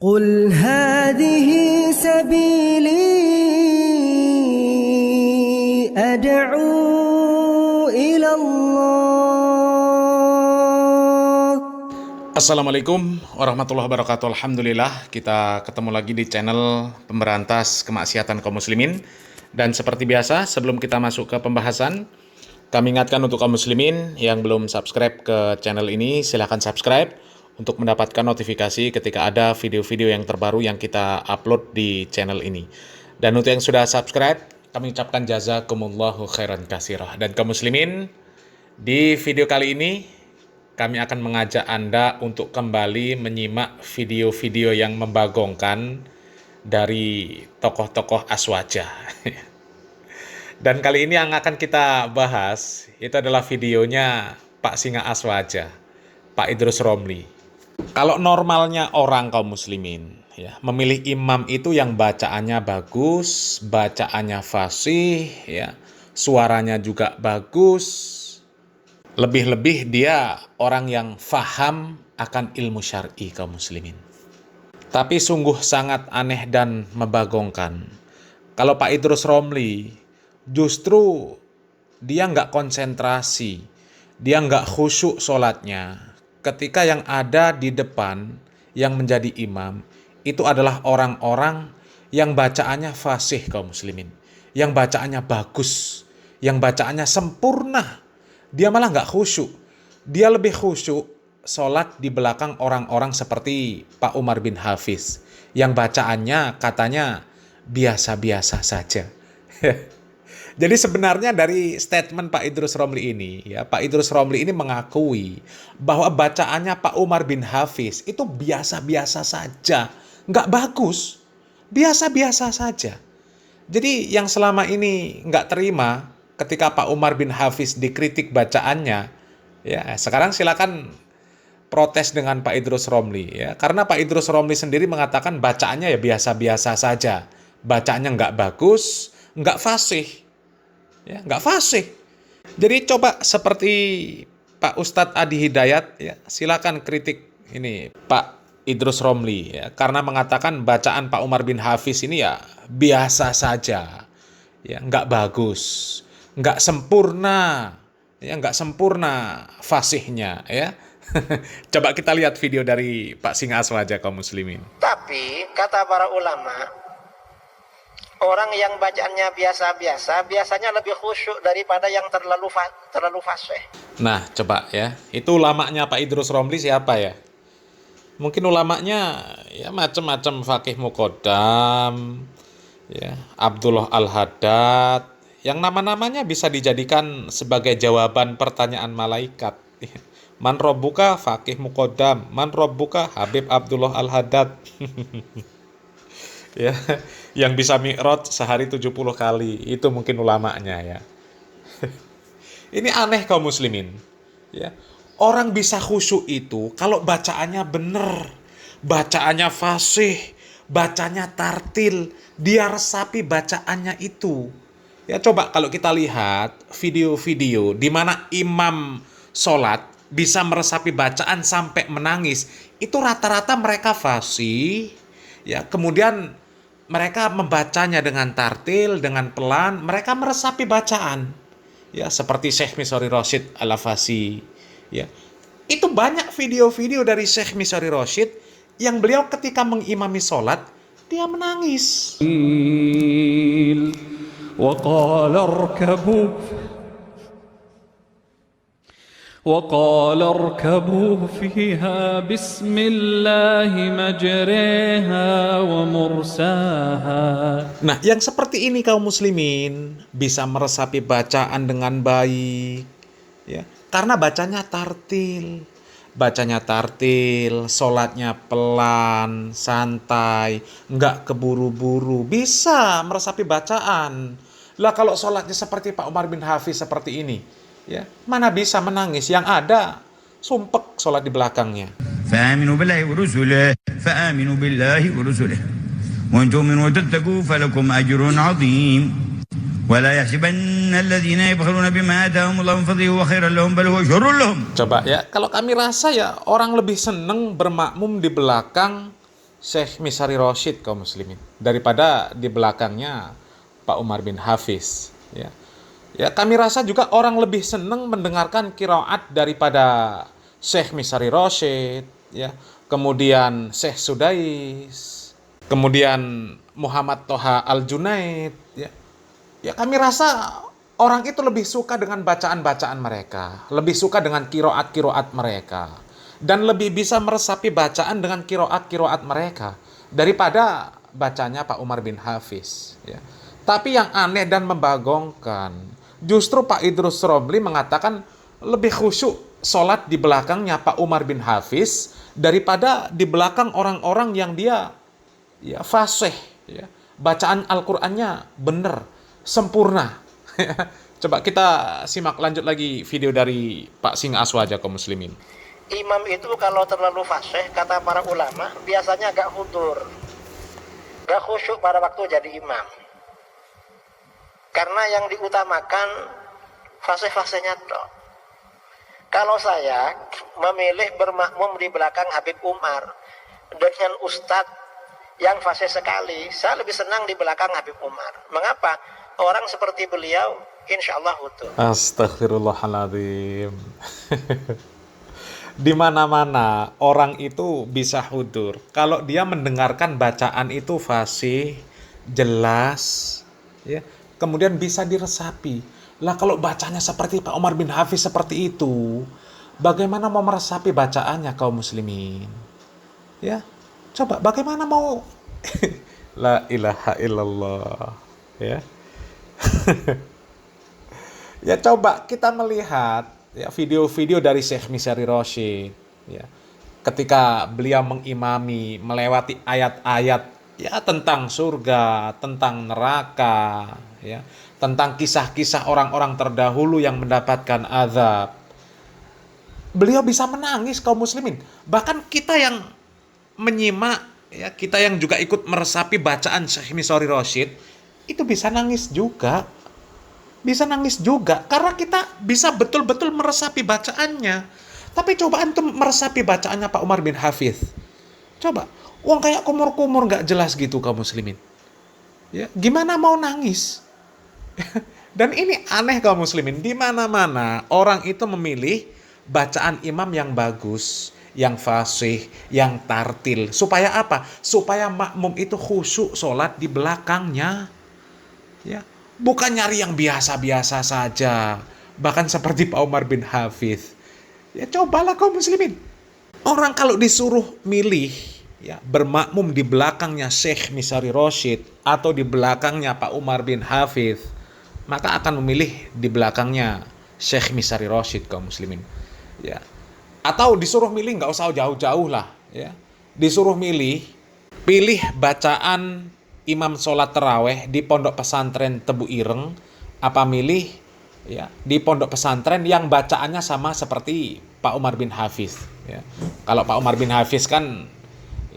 قل هذه سبيلي أدعو إلى الله. Assalamualaikum warahmatullahi wabarakatuh. Alhamdulillah kita ketemu lagi di channel pemberantas kemaksiatan kaum muslimin. Dan seperti biasa sebelum kita masuk ke pembahasan, kami ingatkan untuk kaum muslimin yang belum subscribe ke channel ini, silahkan subscribe untuk mendapatkan notifikasi ketika ada video-video yang terbaru yang kita upload di channel ini. Dan untuk yang sudah subscribe, kami ucapkan jazakumullahu khairan katsirah. Dan kaum muslimin, di video kali ini kami akan mengajak Anda untuk kembali menyimak video-video yang membagongkan dari tokoh-tokoh aswaja. Dan kali ini yang akan kita bahas itu adalah videonya Pak Singa Aswaja, Pak Idrus Romli. Kalau normalnya orang kaum muslimin ya, memilih imam itu yang bacaannya bagus, bacaannya fasih, ya, suaranya juga bagus. Lebih-lebih dia orang yang faham akan ilmu syar'i kaum muslimin. Tapi sungguh sangat aneh dan membagongkan kalau Pak Idrus Romli justru dia nggak konsentrasi, dia nggak khusyuk sholatnya ketika yang ada di depan yang menjadi imam itu adalah orang-orang yang bacaannya fasih kaum muslimin, yang bacaannya bagus, yang bacaannya sempurna. Dia malah nggak khusyuk. Dia lebih khusyuk sholat di belakang orang-orang seperti Pak Umar bin Hafiz yang bacaannya katanya biasa-biasa saja. Jadi sebenarnya dari statement Pak Idrus Romli ini, ya, Pak Idrus Romli ini mengakui bahwa bacaannya Pak Umar bin Hafiz itu biasa-biasa saja, nggak bagus, biasa-biasa saja. Jadi yang selama ini nggak terima ketika Pak Umar bin Hafiz dikritik bacaannya, ya sekarang silakan protes dengan Pak Idrus Romli, ya, karena Pak Idrus Romli sendiri mengatakan bacaannya ya biasa-biasa saja, bacaannya nggak bagus, nggak fasih. Ya, nggak fasih. Jadi coba seperti Pak Ustadz Adi Hidayat, ya, silakan kritik ini Pak Idrus Romli, ya, karena mengatakan bacaan Pak Umar bin Hafiz ini ya biasa saja, ya, nggak bagus, nggak sempurna, ya, nggak sempurna fasihnya, ya. Coba kita lihat video dari Pak Singa Aswaja kaum muslimin. Tapi kata para ulama, orang yang bacaannya biasa-biasa biasanya lebih khusyuk daripada yang terlalu fasih. Nah, coba ya. Itu ulamanya Pak Idrus Romli siapa ya? Mungkin ulamanya ya macam-macam, Fakih Muqaddam, ya, Abdullah Al-Haddad, yang nama-namanya bisa dijadikan sebagai jawaban pertanyaan malaikat. Man Rabbuka Fakih Muqaddam, man Rabbuka Habib Abdullah Al-Haddad. Ya, yang bisa mi'raj sehari 70 kali, itu mungkin ulamanya ya. Ini aneh kaum muslimin, ya. Orang bisa khusyuk itu kalau bacaannya benar, bacaannya fasih, bacanya tartil, dia resapi bacaannya itu. Ya, coba kalau kita lihat video-video di mana imam sholat bisa meresapi bacaan sampai menangis, itu rata-rata mereka fasih. Ya, kemudian mereka membacanya dengan tartil, dengan pelan, mereka meresapi bacaan. Ya, seperti Syekh Misori Rosyid Al-Afasi. Ya. Itu banyak video-video dari Syekh Misori Rosyid yang beliau ketika mengimami sholat, dia menangis. وقال اركبوا فيها بسم الله مجريها ومرساها. Nah, yang seperti ini kaum muslimin bisa meresapi bacaan dengan baik, ya, karena bacanya tartil, sholatnya pelan, santai, nggak keburu-buru, bisa meresapi bacaan. Lah kalau sholatnya seperti Pak Umar bin Hafiz seperti ini, ya, mana bisa menangis, yang ada sumpek sholat di belakangnya. فآمنوا بالله ورسله فآمنوا بالله ورسله وإن تؤمنوا وتتقوا فلكم أجر عظيم ولا يحسبن الذين يبخلون بما آتاهم الله من فضله وخيرا لهم بل هو شر لهم. Coba ya, kalau kami rasa ya orang lebih seneng bermakmum di belakang Syekh Misari Roshid kaum muslimin daripada di belakangnya Pak Umar bin Hafiz. Ya, kami rasa juga orang lebih senang mendengarkan qiraat daripada Syekh Misari Roshid, ya. Kemudian Syekh Sudais, kemudian Muhammad Toha Al-Junaid, ya. Ya, kami rasa orang itu lebih suka dengan bacaan-bacaan mereka, lebih suka dengan qiraat-qiraat mereka, dan lebih bisa meresapi bacaan dengan qiraat-qiraat mereka daripada bacanya Pak Umar bin Hafiz, ya. Tapi yang aneh dan membagongkan, justru Pak Idrus Romli mengatakan lebih khusyuk sholat di belakangnya Pak Umar bin Hafiz daripada di belakang orang-orang yang dia ya fasih, ya. Bacaan Al-Qur'annya benar, sempurna. Coba kita simak lanjut lagi video dari Pak Singa Aswaja kaum muslimin. Imam itu kalau terlalu fasih, kata para ulama, biasanya agak hudur, gak khusyuk pada waktu jadi imam. Karena yang diutamakan fase-fasenya toh. Kalau saya memilih bermakmum di belakang Habib Umar dengan ustadz yang fase sekali, saya lebih senang di belakang Habib Umar. Mengapa? Orang seperti beliau insya Allah utuh. Astaghfirullahaladzim. Di mana-mana orang itu bisa hudur kalau dia mendengarkan bacaan itu fasih, jelas, ya. Kemudian bisa diresapi. Lah kalau bacanya seperti Pak Umar bin Hafiz seperti itu, bagaimana mau meresapi bacaannya kaum muslimin? Ya, coba bagaimana mau La ilaha illallah, ya. Ya, coba kita melihat ya video-video dari Syekh Misari Roshid, ya. Ketika beliau mengimami melewati ayat-ayat ya tentang surga, tentang neraka, ya, tentang kisah-kisah orang-orang terdahulu yang mendapatkan azab. Beliau bisa menangis kaum muslimin. Bahkan kita yang menyimak, ya, kita yang juga ikut meresapi bacaan Syekh Misari Roshid, itu bisa nangis juga. Bisa nangis juga karena kita bisa betul-betul meresapi bacaannya. Tapi coba antum meresapi bacaannya Pak Umar bin Hafiz. Coba, uang kayak kumur-kumur gak jelas gitu kaum muslimin. Ya, gimana mau nangis? Dan ini aneh kaum muslimin, di mana-mana orang itu memilih bacaan imam yang bagus, yang fasih, yang tartil. Supaya apa? Supaya makmum itu khusyuk sholat di belakangnya. Ya, bukan nyari yang biasa-biasa saja. Bahkan seperti Pak Umar bin Hafiz. Ya, cobalah kaum muslimin. Orang kalau disuruh milih, ya, bermakmum di belakangnya Syekh Misari Roshid atau di belakangnya Pak Umar bin Hafiz, maka akan memilih di belakangnya Syekh Misari Roshid kaum muslimin. Ya. Atau disuruh milih nggak usah jauh-jauh lah, ya. Disuruh pilih bacaan imam sholat terawih di pondok pesantren Tebu Ireng, apa milih ya di pondok pesantren yang bacaannya sama seperti Pak Umar bin Hafiz, ya. Kalau Pak Umar bin Hafiz kan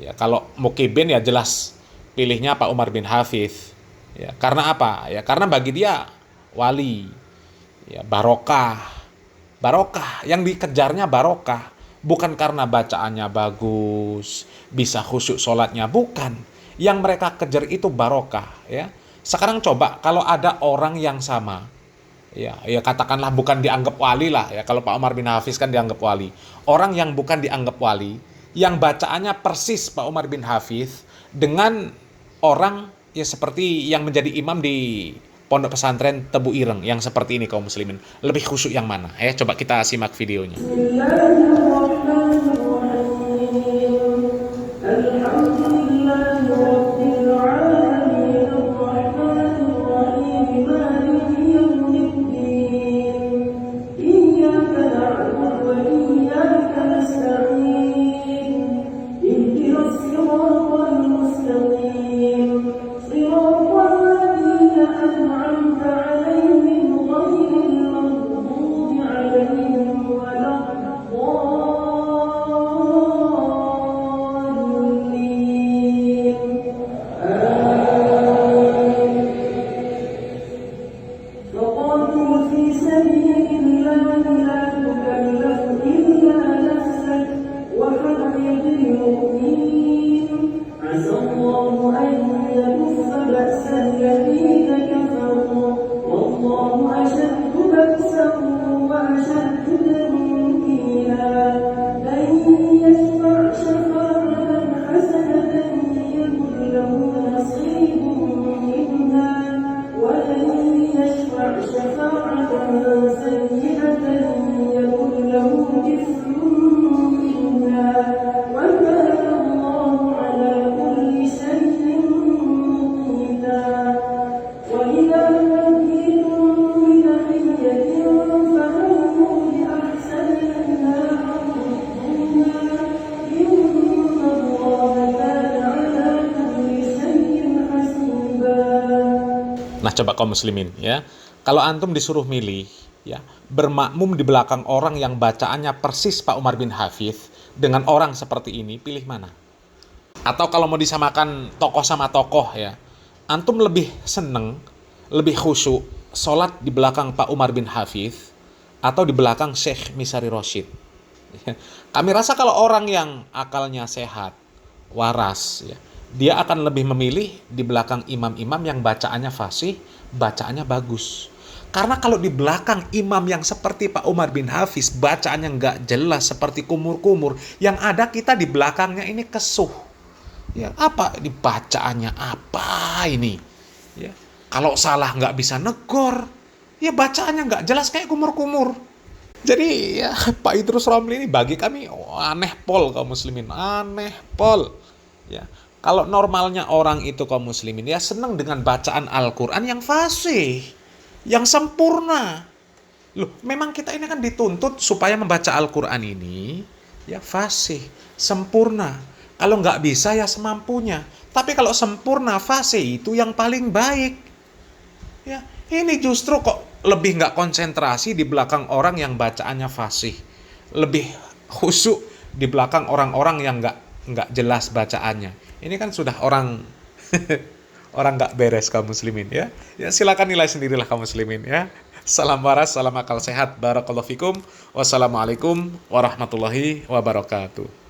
ya, kalau mukibin ya jelas pilihnya Pak Umar bin Hafiz, ya. Karena apa? Ya karena bagi dia wali, ya, barokah yang dikejarnya barokah, bukan karena bacaannya bagus, bisa khusyuk sholatnya, bukan. Yang mereka kejar itu barokah, ya. Sekarang coba kalau ada orang yang sama, ya katakanlah bukan dianggap wali lah, ya. Kalau Pak Umar bin Hafiz kan dianggap wali. Orang yang bukan dianggap wali, yang bacaannya persis Pak Umar bin Hafiz, dengan orang ya seperti yang menjadi imam di pondok pesantren Tebu Ireng yang seperti ini kaum muslimin, lebih khusyuk yang mana? Ya, coba kita simak videonya. عسى الله أن يكف بأس الذين كفروا والله أشد بأسا وأشد تنكيلا من يشفع شفاعة حسنة يكن له نصيب منها ومن يشفع شفاعة سيئة يكن له كفل منها وكان الله على كل شيء مقيتا وإذا حييتم بتحية فحيوا بأحسن منها أو ردوها إن الله كان على كل شيء حسيبا. Nah, coba kaum muslimin ya. Kalau antum disuruh milih ya, bermakmum di belakang orang yang bacaannya persis Pak Umar bin Hafidz dengan orang seperti ini, pilih mana? Atau kalau mau disamakan tokoh sama tokoh ya, antum lebih seneng, lebih khusyuk sholat di belakang Pak Umar bin Hafidz atau di belakang Syekh Misari Rosyid? Kami rasa kalau orang yang akalnya sehat, waras ya, dia akan lebih memilih di belakang imam-imam yang bacaannya fasih, bacaannya bagus. Karena kalau di belakang imam yang seperti Pak Umar bin Hafidz, bacaannya nggak jelas seperti kumur-kumur, yang ada kita di belakangnya ini kesuh. Ya, apa ini bacaannya apa ini? Ya, kalau salah nggak bisa negor, ya bacaannya nggak jelas kayak kumur-kumur. Jadi ya Pak Idrus Romli ini bagi kami aneh pol kaum muslimin, aneh pol. Ya, kalau normalnya orang itu kaum muslimin ya senang dengan bacaan Al-Quran yang fasih, yang sempurna. Loh, memang kita ini kan dituntut supaya membaca Al-Quran ini ya fasih, sempurna. Kalau nggak bisa ya semampunya. Tapi kalau sempurna, fasih itu yang paling baik. Ya, ini justru kok lebih nggak konsentrasi di belakang orang yang bacaannya fasih, lebih khusyuk di belakang orang-orang yang nggak jelas bacaannya. Ini kan sudah orang orang nggak beres kaum muslimin ya. Ya silakan nilai sendirilah kaum muslimin ya. Salam waras, salam akal sehat. Barakallahu fikum. Wassalamualaikum warahmatullahi wabarakatuh.